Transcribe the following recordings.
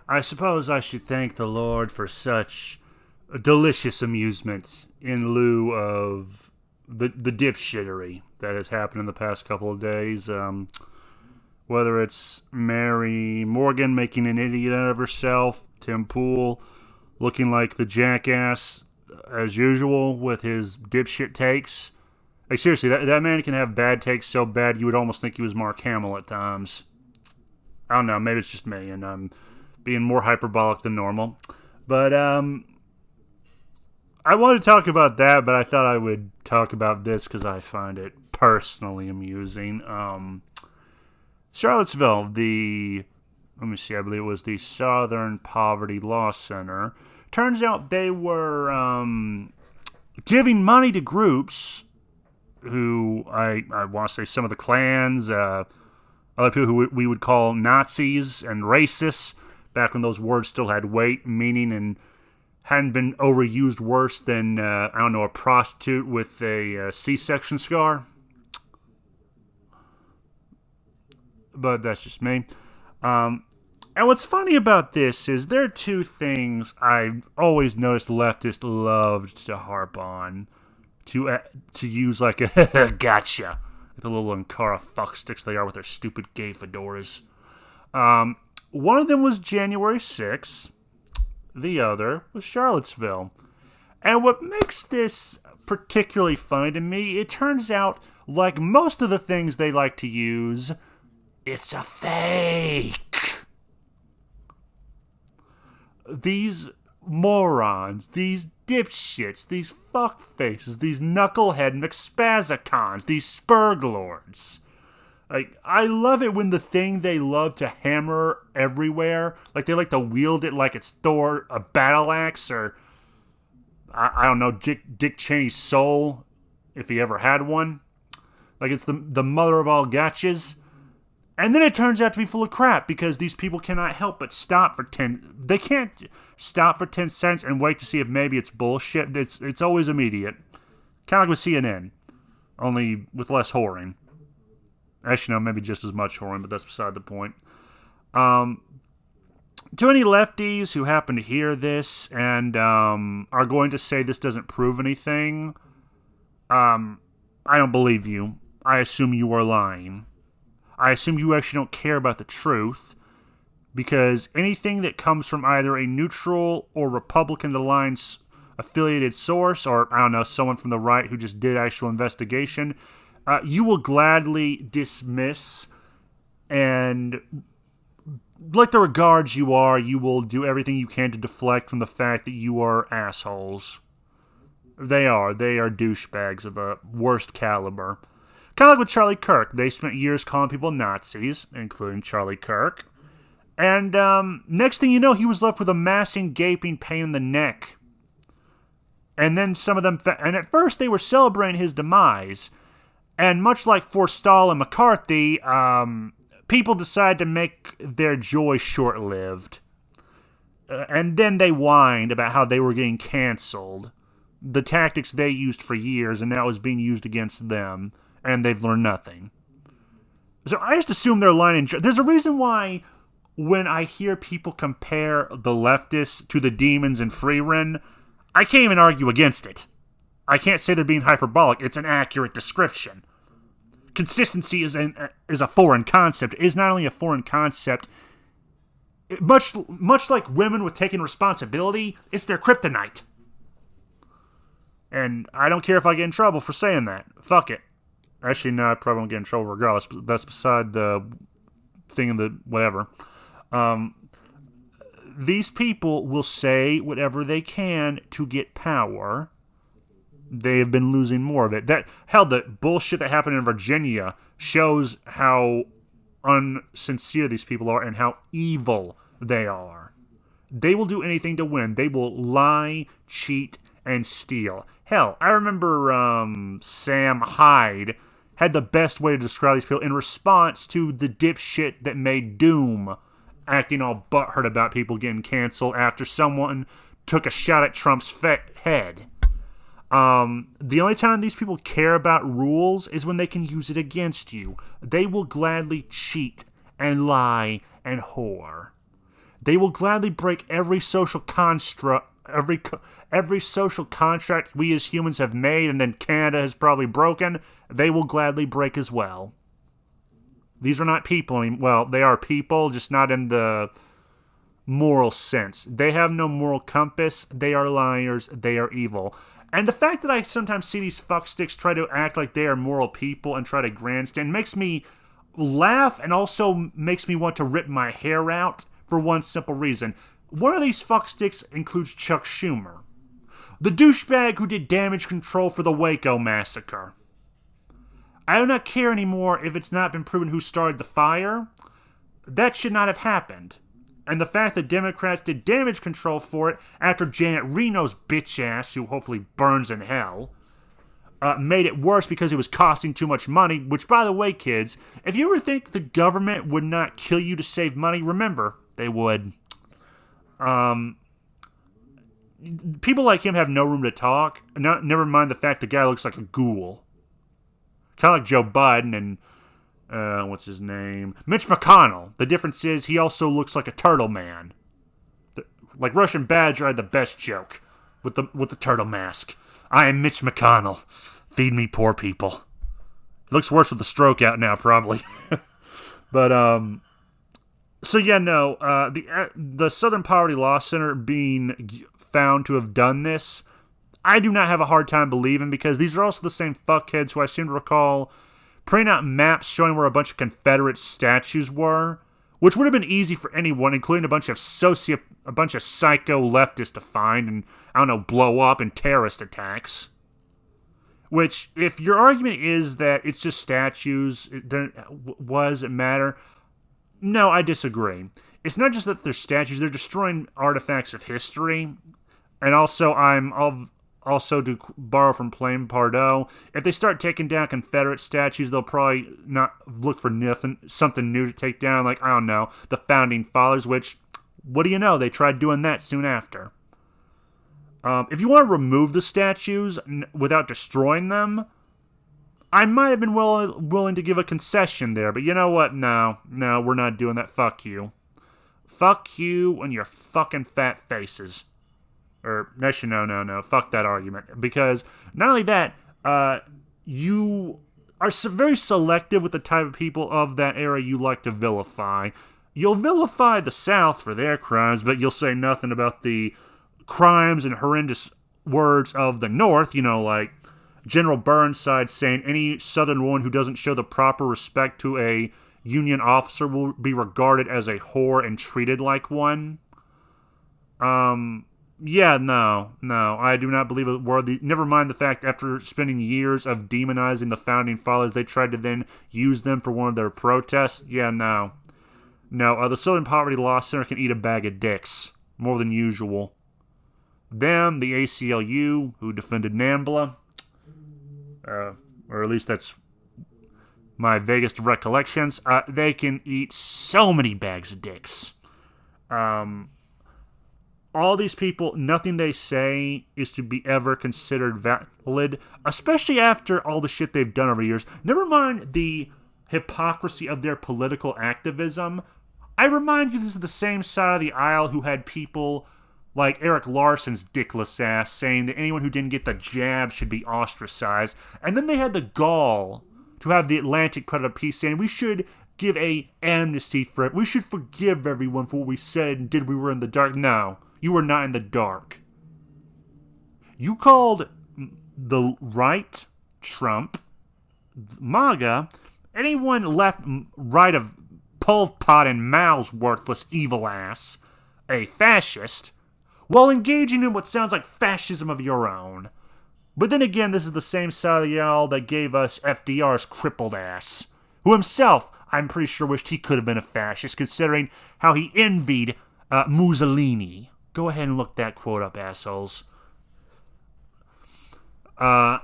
I suppose I should thank the Lord for such delicious amusement in lieu of the dipshittery that has happened in the past couple of days. Whether it's Mary Morgan making an idiot out of herself, Tim Pool looking like the jackass as usual with his dipshit takes. Like, seriously, that man can have bad takes so bad you would almost think he was Mark Hamill at times. I don't know, maybe it's just me and I'm being more hyperbolic than normal. But I wanted to talk about that, but I thought I would talk about this because I find it personally amusing. Charlottesville, let me see, I believe it was the Southern Poverty Law Center. Turns out they were giving money to groups who I want to say some of the clans, other people who we would call Nazis and racists, back when those words still had weight, meaning, and hadn't been overused worse than, a prostitute with a C-section scar. But that's just me. And what's funny about this is there are two things I've always noticed leftists loved to harp on, to use like a gotcha, like the little Ankara fucksticks they are with their stupid gay fedoras. One of them was January 6th. The other was Charlottesville. And what makes this particularly funny to me, it turns out, like most of the things they like to use, it's a fake. These morons, these dipshits, these fuckfaces, these knucklehead McSpazicons, these spurglords. Like, I love it when the thing they love to hammer everywhere, like they like to wield it like it's Thor, a battle axe, or I don't know, Dick Cheney's soul, if he ever had one. Like it's the mother of all gotchas. And then it turns out to be full of crap because these people cannot help but stop for 10. They can't stop for 10 cents and wait to see if maybe it's bullshit. It's always immediate. Kind of like with CNN, only with less whoring. Actually, no, maybe just as much whoring, but that's beside the point. To any lefties who happen to hear this and are going to say this doesn't prove anything, I don't believe you. I assume you are lying. I assume you actually don't care about the truth, because anything that comes from either a neutral or Republican-aligned affiliated source, or, I don't know, someone from the right who just did actual investigation, you will gladly dismiss, and like the regards you are, you will do everything you can to deflect from the fact that you are assholes. They are douchebags of the worst caliber. Kind of like with Charlie Kirk. They spent years calling people Nazis, including Charlie Kirk. And next thing you know, he was left with a massive gaping pain in the neck. And then some of them... And at first, they were celebrating his demise. And much like Forstall and McCarthy, people decided to make their joy short-lived. And then they whined about how they were getting canceled. The tactics they used for years, and now was being used against them. And they've learned nothing. So I just assume they're lying. There's a reason why when I hear people compare the leftists to the demons in Freerin, I can't even argue against it. I can't say they're being hyperbolic. It's an accurate description. Consistency is a foreign concept. It is not only a foreign concept, much like women with taking responsibility, it's their kryptonite. And I don't care if I get in trouble for saying that. Fuck it. Actually, no, I probably won't get in trouble regardless. But that's beside the thing in the whatever. These people will say whatever they can to get power. They have been losing more of it. The bullshit that happened in Virginia shows how unsincere these people are and how evil they are. They will do anything to win. They will lie, cheat, and steal. Hell, I remember Sam Hyde had the best way to describe these people in response to the dipshit that made Doom acting all butthurt about people getting canceled after someone took a shot at Trump's head. The only time these people care about rules is when they can use it against you. They will gladly cheat and lie and whore. They will gladly break every social construct, every social contract we as humans have made and then Canada has probably broken. They will gladly break as well. These are not people anymore. Well, they are people, just not in the moral sense. They have no moral compass. They are liars. They are evil. And the fact that I sometimes see these fucksticks try to act like they are moral people and try to grandstand makes me laugh and also makes me want to rip my hair out for one simple reason. One of these fucksticks includes Chuck Schumer, the douchebag who did damage control for the Waco massacre. I do not care anymore if it's not been proven who started the fire. That should not have happened. And the fact that Democrats did damage control for it after Janet Reno's bitch ass, who hopefully burns in hell, made it worse because it was costing too much money. Which, by the way, kids, if you ever think the government would not kill you to save money, remember, they would. People like him have no room to talk. Never mind the fact the guy looks like a ghoul. Kind of like Joe Biden and what's his name? Mitch McConnell. The difference is he also looks like a turtle man. Like Russian Badger had the best joke with the turtle mask. I am Mitch McConnell. Feed me poor people. It looks worse with the stroke out now, probably. But so yeah, no. The Southern Poverty Law Center being found to have done this, I do not have a hard time believing, because these are also the same fuckheads who I seem to recall printing out maps showing where a bunch of Confederate statues were, which would have been easy for anyone, including a bunch of psycho leftists to find and, I don't know, blow up in terrorist attacks. Which, if your argument is that it's just statues, does it matter? No, I disagree. It's not just that they're statues, they're destroying artifacts of history. And also, Also, to borrow from Plain Pardo, if they start taking down Confederate statues, they'll probably not look for something new to take down, like, I don't know, the Founding Fathers, which, what do you know, they tried doing that soon after. If you want to remove the statues without destroying them, I might have been willing to give a concession there, but you know what? No, we're not doing that. Fuck you. Fuck you and your fucking fat faces. Or, actually, no. Fuck that argument. Because, not only that, you are very selective with the type of people of that era you like to vilify. You'll vilify the South for their crimes, but you'll say nothing about the crimes and horrendous words of the North. You know, like General Burnside saying any Southern woman who doesn't show the proper respect to a Union officer will be regarded as a whore and treated like one. Yeah, no, I do not believe a word. Never mind the fact after spending years of demonizing the Founding Fathers, they tried to then use them for one of their protests. Yeah, no. The Southern Poverty Law Center can eat a bag of dicks, more than usual. Them, the ACLU, who defended NAMBLA, or at least that's my vaguest recollections, they can eat so many bags of dicks. All these people, nothing they say is to be ever considered valid, especially after all the shit they've done over years. Never mind the hypocrisy of their political activism. I remind you, this is the same side of the aisle who had people like Eric Larson's dickless ass saying that anyone who didn't get the jab should be ostracized. And then they had the gall to have the Atlantic put out a piece saying we should give a amnesty for it. We should forgive everyone for what we said and did. We were in the dark. No. You were not in the dark. You called the right, Trump, MAGA, anyone right of Pol Pot and Mao's worthless evil ass, a fascist, while engaging in what sounds like fascism of your own. But then again, this is the same side of the aisle that gave us FDR's crippled ass, who himself, I'm pretty sure, wished he could have been a fascist, considering how he envied Mussolini. Go ahead and look that quote up, assholes. So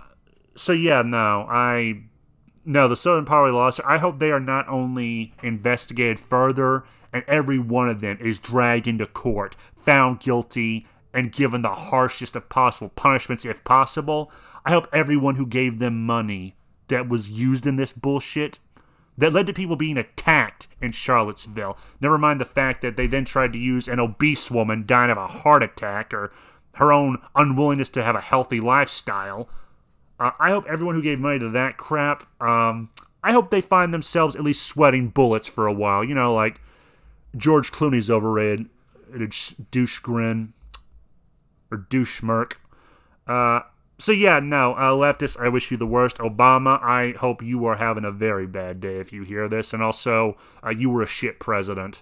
yeah, the Southern Poverty Law Center, I hope they are not only investigated further, and every one of them is dragged into court, found guilty, and given the harshest of possible punishments if possible. I hope everyone who gave them money that was used in this bullshit that led to people being attacked in Charlottesville. Never mind the fact that they then tried to use an obese woman dying of a heart attack or her own unwillingness to have a healthy lifestyle. I hope everyone who gave money to that crap, I hope they find themselves at least sweating bullets for a while. You know, like George Clooney's overrated, douche grin, or douche smirk. So yeah, no, leftists, I wish you the worst. Obama, I hope you are having a very bad day if you hear this. And also, you were a shit president.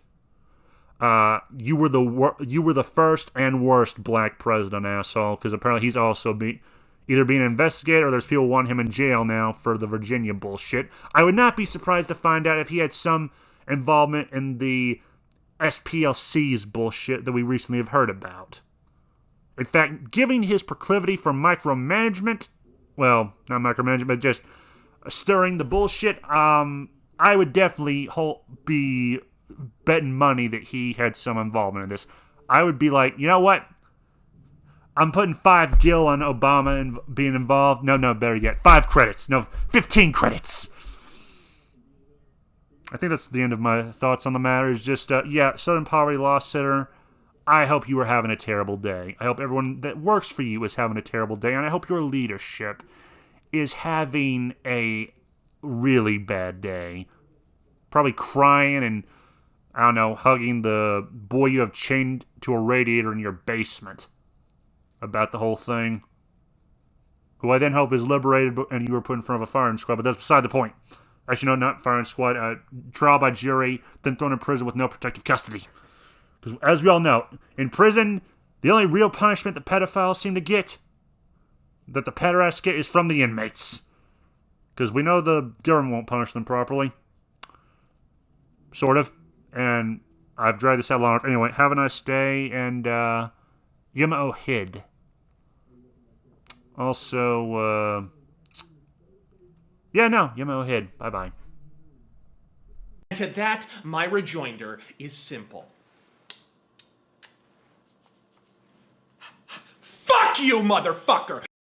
You were the first and worst black president, asshole, because apparently he's also either being investigated or there's people wanting him in jail now for the Virginia bullshit. I would not be surprised to find out if he had some involvement in the SPLC's bullshit that we recently have heard about. In fact, given his proclivity for micromanagement, well, not micromanagement, but just stirring the bullshit, I would definitely be betting money that he had some involvement in this. I would be like, you know what? I'm putting 5 gil on Obama and being involved. No, better yet, 5 credits. No, 15 credits. I think that's the end of my thoughts on the matter. Is just, yeah, Southern Poverty Law Center, I hope you are having a terrible day. I hope everyone that works for you is having a terrible day, and I hope your leadership is having a really bad day. Probably crying and, I don't know, hugging the boy you have chained to a radiator in your basement about the whole thing, who I then hope is liberated and you were put in front of a firing squad, but that's beside the point. Actually, no, not firing squad, trial by jury, then thrown in prison with no protective custody. Because, as we all know, in prison, the only real punishment that pedophiles seem to get, that the pederasts get, is from the inmates. Because we know the government won't punish them properly. Sort of. And I've dragged this out long enough. Anyway, have a nice day, and Yuma Ohid. Also, Yuma Ohid. Bye-bye. And to that, my rejoinder is simple. Fuck you, motherfucker!